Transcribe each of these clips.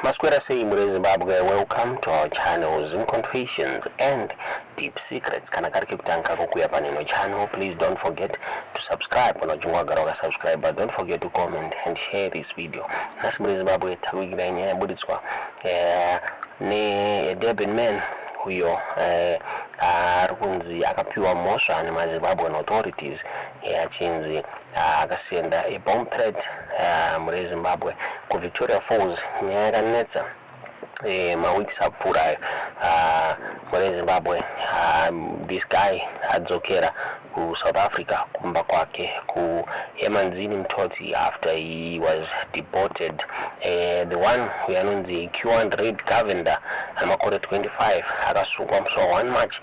Masquera say Zimbabwe, welcome to our channel Zim Confessions and Deep Secrets. Kana kariki kutanka kukuya panino channel. Please don't forget to subscribe. Unajungwa garoga subscribe, but don't forget to comment and share this video. Nasi Zimbabwe tawigira yenye Abuditswa ni Debin men huyo arunzi akapiwa moswa ni Zimbabwean authorities achinzi akasenda a bomb threat muri Zimbabwe ku Victoria Falls nyakanetsa mawikisi apfuurayo muri Zimbabwe. This guy adzokera ku South Africa kumba kwake ku emanzini mtoti after he was deported. The one uyanonzi Q1 Red Governor amakore 25 akasungwa mso 1 March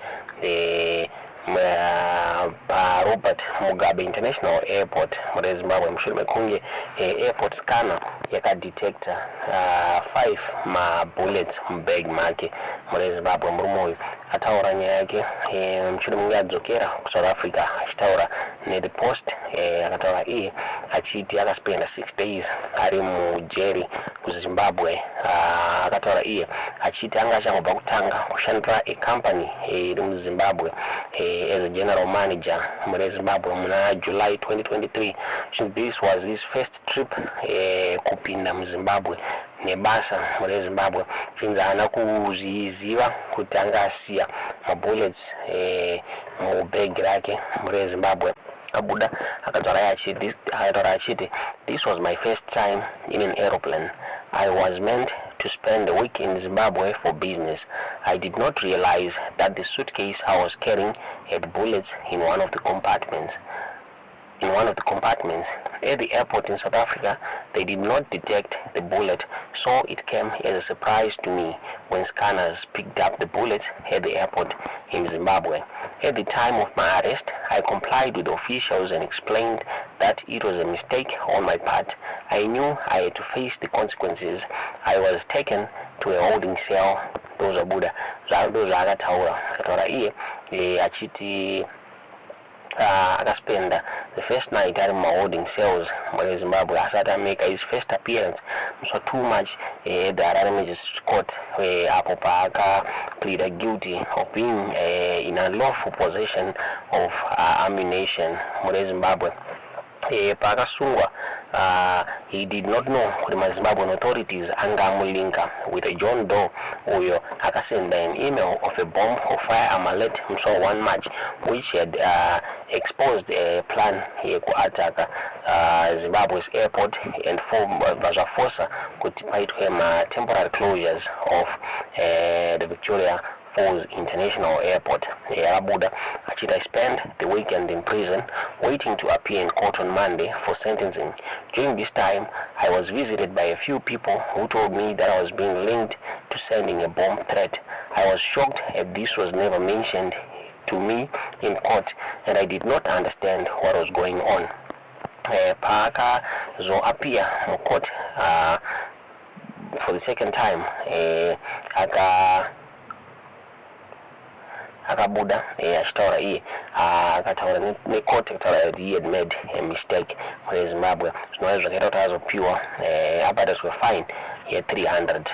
Robert Mugabe International Airport muri Zimbabwe. Mushure mekunge airport scanner yakadetecta 5 ma bullets mbag make muri Zimbabwe. Murume uyu ataura nyaya yake mushure munge adzokera ku South Africa achitaura ne Post akataura achiti akaspenda 6 days ari mujeri ku Zimbabwe. Akataura achiti anga achangobva kutanga kushandira a company iri mu Zimbabwe as a general manager muri Zimbabwe muna July 2023. This was his first trip kupinda mu Zimbabwe nebasa muri Zimbabwe. Finzana kuziziva kuti anga asiya ma bullets mu bag rake muri Zimbabwe. Abuda akataura achiti this was my first time in an aeroplane. I was meant to spend a week in Zimbabwe for business. I did not realize that the suitcase I was carrying had bullets in one of the compartments. At the airport in South Africa, they did not detect the bullet, so it came as a surprise to me when scanners picked up the bullets at the airport in Zimbabwe. At the time of my arrest, I complied with officials and explained that it was a mistake on my part. I knew I had to face the consequences. I was taken to a holding cell. Those are Buddha. Those are Taura. Achiti akaspenda the first night at my holding cells muri Zimbabwe. Asati make his first appearance so too much the Harare Magistrates Court apo paaka pleaded guilty of being in unlawful possession of ammunition muri Zimbabwe. Pakasungwa he did not know kuti Zimbabwean authorities angamulinka with a John Doe uyo akasenda an email of a bomb or firearm alert mso 1 March which had exposed a plan yekuataka Zimbabwe's airport and vazafosa kuti paitwe temporary closures of the Victoria Falls International Airport. Abuda achita I spent the weekend in prison waiting to appear in court on Monday for sentencing. During this time, I was visited by a few people who told me that I was being linked to sending a bomb threat. I was shocked as this was never mentioned to me in court and I did not understand what was going on. Paaka zo appear in court for the second time. Akabuda achitaura akataura necourt akataura he had made a mistake muri Zimbabwe. Zvinova zvakaita kuti azopiwa abhadhaswe fine ye$300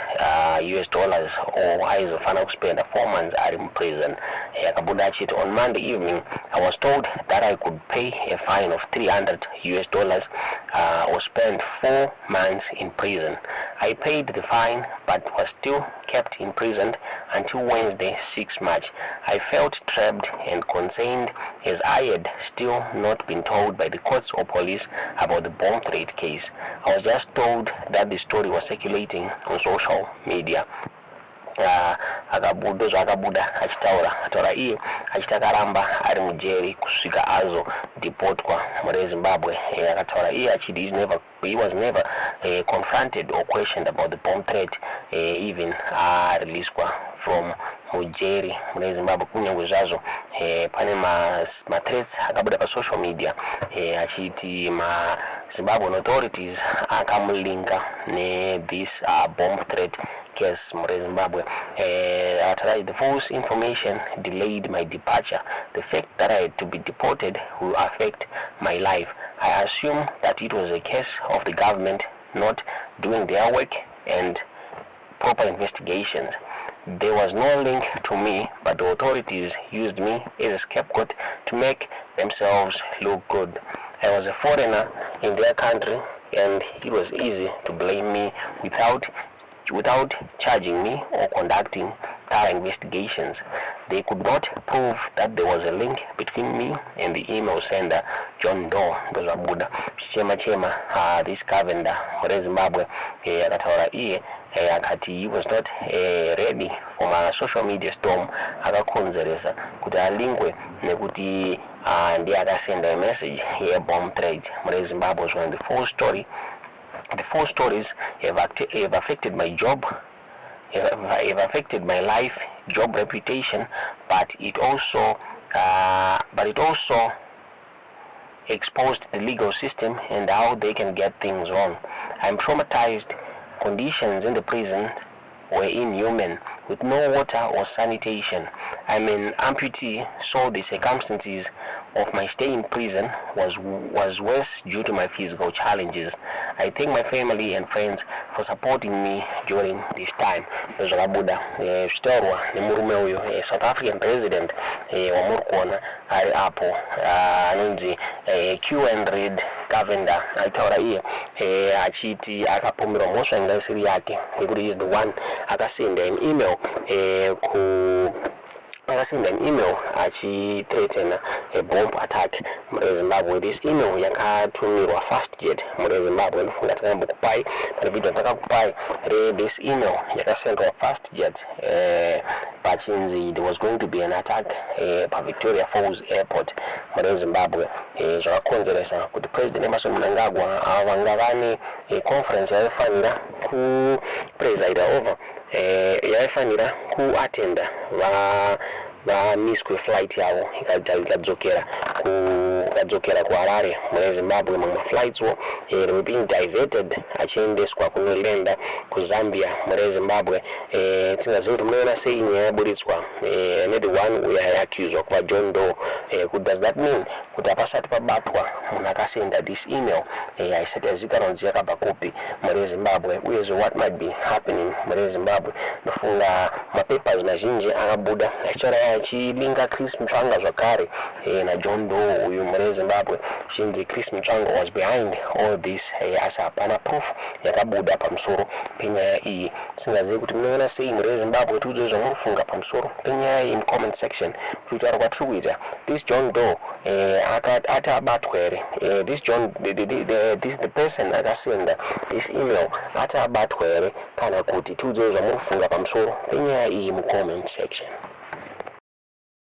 or aizofanira kuspenda 4 months ari muprison. Akabuda achiti on Monday evening I was told that I could pay a fine of $300 or spend 4 months in prison. I paid the fine but was still kept imprisoned until Wednesday 6 March. I felt trapped and concerned as I had still not been told by the courts or police about the bomb threat case. I was just told that the story was circulating on social media. Akabuda achitaura achitakaramba ari mujeri kusvika azo deportwa muri Zimbabwe. Akataura achidi he was never confronted or questioned about the bomb threat even released from Mujeri muri Zimbabwe. Kunyange zvazo pane ma threats akabuda pa social media achiti ma Zimbabwean authorities akamulinka ne this bomb threat case muri Zimbabwe. The false information delayed my departure. The fact that I had to be deported will affect my life. I assume that it was a case of the government not doing their work and proper investigations. There was no link to me, but the authorities used me as a scapegoat to make themselves look good. I was a foreigner in their country, and it was easy to blame me without charging me or conducting thorough investigations. They could not prove that there was a link between me and the email sender, John Doe Ndozabuda. Chema this governor muri Zimbabwe akataura iye akati he was not ready for my social media storm akakonzeresa kuti alingwe nekuti ndiye akasenda a message bomb threat muri Zimbabwe. So the four stories have affected my job, have affected my life, job reputation, but it also exposed the legal system and how they can get things wrong. I'm traumatized. Conditions in the prison were inhuman, with no water or sanitation. I'm an amputee, so the circumstances of my stay in prison was worse due to my physical challenges. I thank my family and friends for supporting me during this time. Zvataurwa Zvataurwa ni murume uyu South African president wamurikuona ari apo anonzi Q and Read Governor aitaura iye achiti akapomerwa mhosva inga isiri yake nekuti he is the one akasenda an email achithreatena a bomb attack muri Zimbabwe. This email yakatumirwa FastJet muri Zimbabwe. Ndofunga takambokupai pane video ndakakupai this email yakasendwa FastJet pachinzi there was going to be an attack pa Victoria Falls Airport muri Zimbabwe. Zvakakonzeresa kuti President Emerson Mnangagwa vanga vane conference yaifanira kupresida over yaifanira kuatenda vamiswe flight yavo ikadzokera kuHarare muri Zimbabwe. Mamwe flights were being diverted achiendeswa kunolenda kuZambia muri Zimbabwe. Tinaziva kuti munoona sei nyaya yabuditswa the one we are accused kuva John Doe. Does that mean kuti apasati pabatwa munhu akasenda this email aisati yazikanwa yakabva kupi muri Zimbabwe, uyezve what might be happening muri Zimbabwe? Ndofunga mapapers mazhinji akabuda achitora achilinga Chris Mutsvanga zvakare naJohn Doe uyu muri Zimbabwe. Chinzi Chris Mutsvanga was behind all this, asi hapana proof yakabuda pamusoro penyaya iyi. Tisingazivi kuti munoona sei muri Zimbabwe. Tiudze zvamurifunga pamusoro penyaya iyi in comment section. Kutaura kwatiri kuita this John Doe ati abatwa here, the person akasenda this email ati abatwa here kana kuti tiudze zvamurifunga pamusoro penyaya iyi mu comment section.